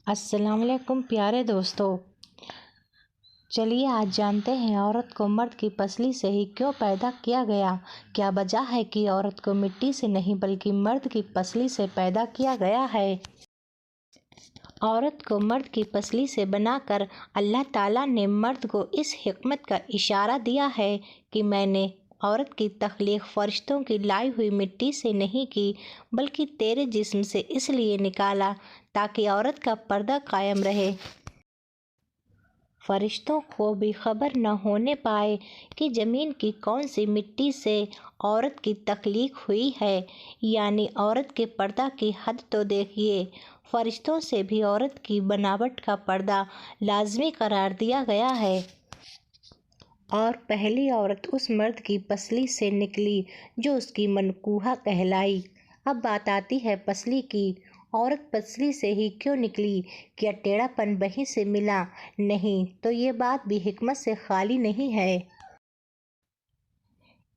السلام علیکم پیارے دوستو، چلیے آج جانتے ہیں عورت کو مرد کی پسلی سے ہی کیوں پیدا کیا گیا۔ کیا وجہ ہے کہ عورت کو مٹی سے نہیں بلکہ مرد کی پسلی سے پیدا کیا گیا ہے؟ عورت کو مرد کی پسلی سے بنا کر اللہ تعالیٰ نے مرد کو اس حکمت کا اشارہ دیا ہے کہ میں نے عورت کی تخلیق فرشتوں کی لائی ہوئی مٹی سے نہیں کی بلکہ تیرے جسم سے اس لیے نکالا تاکہ عورت کا پردہ قائم رہے۔ فرشتوں کو بھی خبر نہ ہونے پائے کہ زمین کی کون سی مٹی سے عورت کی تخلیق ہوئی ہے، یعنی عورت کے پردہ کی حد تو دیکھیے۔ فرشتوں سے بھی عورت کی بناوٹ کا پردہ لازمی قرار دیا گیا ہے، اور پہلی عورت اس مرد کی پسلی سے نکلی جو اس کی منکوحہ کہلائی۔ اب بات آتی ہے پسلی کی۔ عورت پسلی سے ہی کیوں نکلی؟ کیا ٹیڑھا پن وہیں سے ملا؟ نہیں، تو یہ بات بھی حکمت سے خالی نہیں ہے۔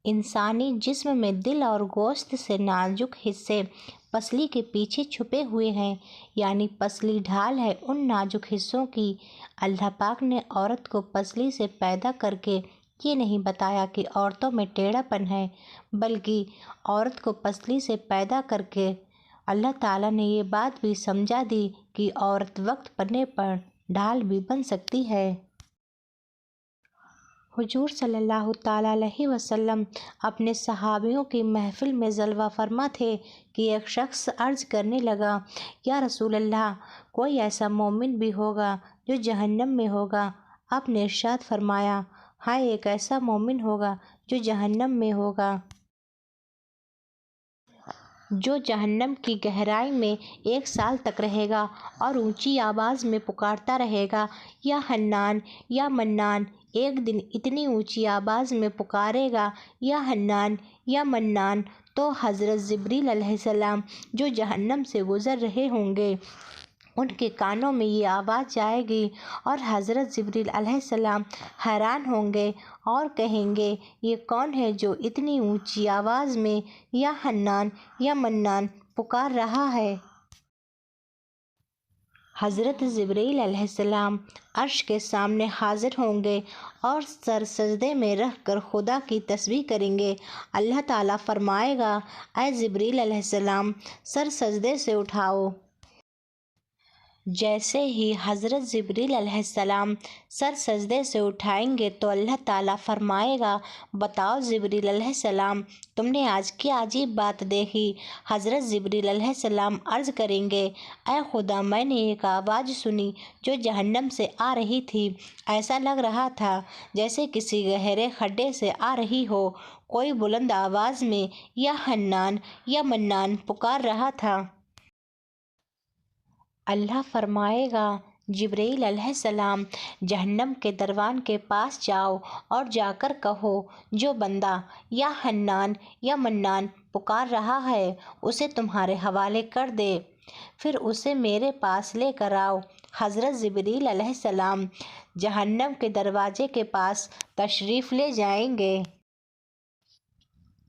انسانی جسم میں دل اور گوشت سے نازک حصے پسلی کے پیچھے چھپے ہوئے ہیں، یعنی پسلی ڈھال ہے ان نازک حصوں کی۔ اللہ پاک نے عورت کو پسلی سے پیدا کر کے یہ نہیں بتایا کہ عورتوں میں ٹیڑھا پن ہے، بلکہ عورت کو پسلی سے پیدا کر کے اللہ تعالیٰ نے یہ بات بھی سمجھا دی کہ عورت وقت پڑنے پر ڈھال بھی بن سکتی ہے۔ حضور صلی اللہ تعالیٰ علیہ وسلم اپنے صحابیوں کی محفل میں جلوہ فرما تھے کہ ایک شخص عرض کرنے لگا، یا رسول اللہ، کوئی ایسا مومن بھی ہوگا جو جہنم میں ہوگا؟ آپ نے ارشاد فرمایا، ہاں، ایک ایسا مومن ہوگا جو جہنم میں ہوگا، جو جہنم کی گہرائی میں 1 سال تک رہے گا اور اونچی آواز میں پکارتا رہے گا، یا حنان یا منان۔ ایک دن اتنی اونچی آواز میں پکارے گا، یا حنان یا منان، تو حضرت جبریل علیہ السلام جو جہنم سے گزر رہے ہوں گے ان کے کانوں میں یہ آواز جائے گی، اور حضرت جبریل علیہ السلام حیران ہوں گے اور کہیں گے، یہ کون ہے جو اتنی اونچی آواز میں یا حنان یا منان پکار رہا ہے؟ حضرت جبریل علیہ السلام عرش کے سامنے حاضر ہوں گے اور سر سجدے میں رکھ کر خدا کی تسبیح کریں گے۔ اللہ تعالیٰ فرمائے گا، اے جبریل علیہ السلام، سر سجدے سے اٹھاؤ۔ جیسے ہی حضرت جبریل علیہ السلام سر سجدے سے اٹھائیں گے تو اللہ تعالیٰ فرمائے گا، بتاؤ جبریل علیہ السلام، تم نے آج کیا عجیب بات دیکھی؟ حضرت جبریل علیہ السلام عرض کریں گے، اے خدا، میں نے ایک آواز سنی جو جہنم سے آ رہی تھی۔ ایسا لگ رہا تھا جیسے کسی گہرے کھڈے سے آ رہی ہو۔ کوئی بلند آواز میں یا حنان یا منان پکار رہا تھا۔ اللہ فرمائے گا، جبرائیل علیہ السلام، جہنم کے دروان کے پاس جاؤ اور جا کر کہو، جو بندہ یا حنان یا منان پکار رہا ہے اسے تمہارے حوالے کر دے، پھر اسے میرے پاس لے کر آؤ۔ حضرت جبرائیل علیہ السلام جہنم کے دروازے کے پاس تشریف لے جائیں گے۔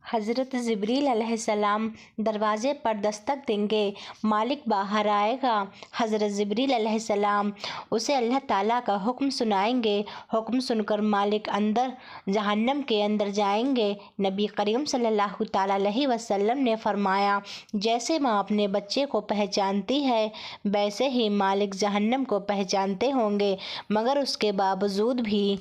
حضرت جبرائیل علیہ السلام دروازے پر دستک دیں گے، مالک باہر آئے گا۔ حضرت جبرائیل علیہ السلام اسے اللہ تعالیٰ کا حکم سنائیں گے۔ حکم سن کر مالک جہنم کے اندر جائیں گے۔ نبی کریم صلی اللہ تعالیٰ علیہ وسلم نے فرمایا، جیسے ماں اپنے بچے کو پہچانتی ہے ویسے ہی مالک جہنم کو پہچانتے ہوں گے، مگر اس کے باوجود بھی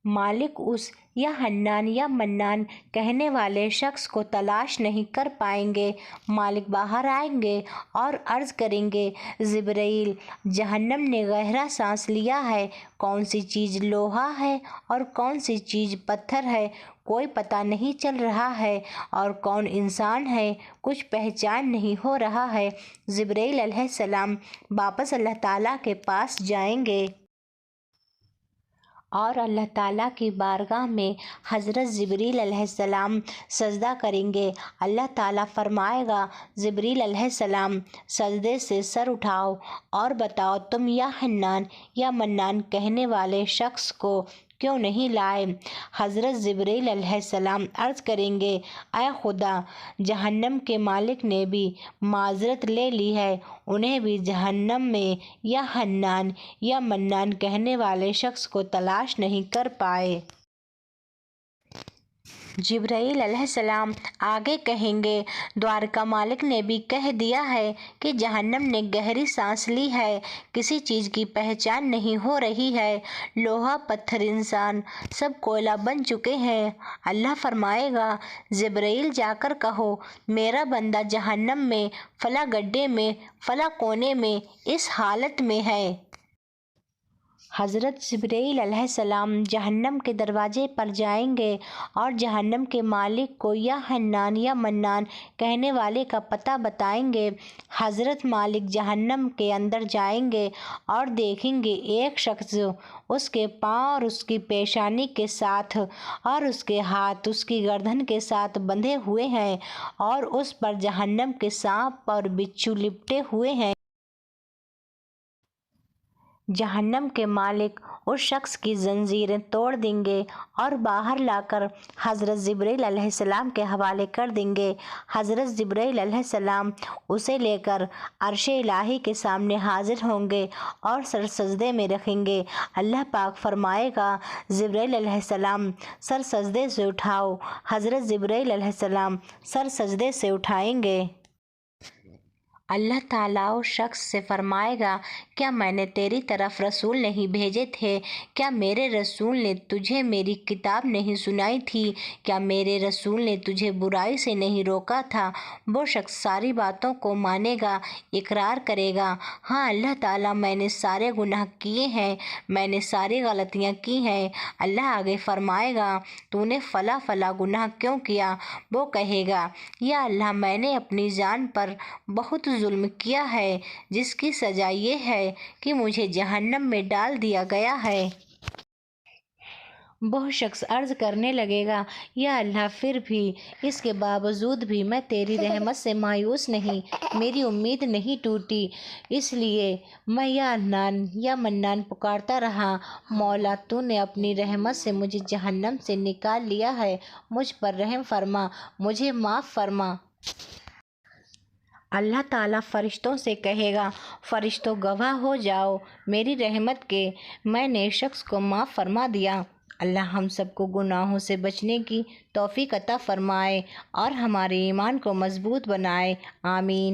مالک اس یا حنان یا منان کہنے والے شخص کو تلاش نہیں کر پائیں گے۔ مالک باہر آئیں گے اور عرض کریں گے، جبرائیل، جہنم نے گہرا سانس لیا ہے، کون سی چیز لوہا ہے اور کون سی چیز پتھر ہے کوئی پتہ نہیں چل رہا ہے، اور کون انسان ہے کچھ پہچان نہیں ہو رہا ہے۔ جبرائیل علیہ السلام واپس اللہ تعالیٰ کے پاس جائیں گے اور اللہ تعالیٰ کی بارگاہ میں حضرت جبرائیل علیہ السلام سجدہ کریں گے۔ اللہ تعالیٰ فرمائے گا، جبرائیل علیہ السلام، سجدے سے سر اٹھاؤ اور بتاؤ، تم یا حنان یا منان کہنے والے شخص کو کیوں نہیں لائے؟ حضرت جبرائیل علیہ السلام عرض کریں گے اے خدا، جہنم کے مالک نے بھی معذرت لے لی ہے، انہیں بھی جہنم میں یا حنان یا منان کہنے والے شخص کو تلاش نہیں کر پائے۔ جبرائیل علیہ السلام آگے کہیں گے دوارکا مالک نے بھی کہہ دیا ہے کہ جہنم نے گہری سانس لی ہے، کسی چیز کی پہچان نہیں ہو رہی ہے، لوہا پتھر انسان سب کوئلہ بن چکے ہیں۔ اللہ فرمائے گا جبرائیل جا کر کہو میرا بندہ جہنم میں فلاں گڈھے میں فلاں کونے میں اس حالت میں ہے۔ حضرت جبرائیل علیہ السلام جہنم کے دروازے پر جائیں گے اور جہنم کے مالک کو یا حنان یا منان کہنے والے کا پتہ بتائیں گے۔ حضرت مالک جہنم کے اندر جائیں گے اور دیکھیں گے ایک شخص اس کے پاؤں اور اس کی پیشانی کے ساتھ اور اس کے ہاتھ اس کی گردن کے ساتھ بندھے ہوئے ہیں اور اس پر جہنم کے سانپ اور بچھو لپٹے ہوئے ہیں۔ جہنم کے مالک اس شخص کی زنجیریں توڑ دیں گے اور باہر لا کر حضرت جبرائیل علیہ السلام کے حوالے کر دیں گے۔ حضرت جبرائیل علیہ السلام اسے لے کر عرش الہی کے سامنے حاضر ہوں گے اور سر سجدے میں رکھیں گے۔ اللہ پاک فرمائے گا جبرائیل علیہ السلام سر سجدے سے اٹھاؤ۔ حضرت جبرائیل علیہ السلام سر سجدے سے اٹھائیں گے۔ اللہ تعالیٰ اس شخص سے فرمائے گا کیا میں نے تیری طرف رسول نہیں بھیجے تھے؟ کیا میرے رسول نے تجھے میری کتاب نہیں سنائی تھی؟ کیا میرے رسول نے تجھے برائی سے نہیں روکا تھا؟ وہ شخص ساری باتوں کو مانے گا، اقرار کرے گا ہاں اللہ تعالیٰ میں نے سارے گناہ کیے ہیں، میں نے ساری غلطیاں کی ہیں۔ اللہ آگے فرمائے گا تو نے فلاں فلاں گناہ کیوں کیا؟ وہ کہے گا یا اللہ میں نے اپنی جان پر بہت ظلم کیا ہے جس کی سزا یہ ہے کہ مجھے جہنم میں ڈال دیا گیا ہے۔ وہ شخص عرض کرنے لگے گا یا اللہ پھر بھی اس کے باوجود بھی میں تیری رحمت سے مایوس نہیں، میری امید نہیں ٹوٹی، اس لیے میں یا حنان یا منان پکارتا رہا۔ مولا تو نے اپنی رحمت سے مجھے جہنم سے نکال لیا ہے، مجھ پر رحم فرما، مجھے معاف فرما۔ اللہ تعالیٰ فرشتوں سے کہے گا فرشتوں گواہ ہو جاؤ میری رحمت کے، میں نے اس شخص کو معاف فرما دیا۔ اللہ ہم سب کو گناہوں سے بچنے کی توفیق عطا فرمائے اور ہمارے ایمان کو مضبوط بنائے، آمین۔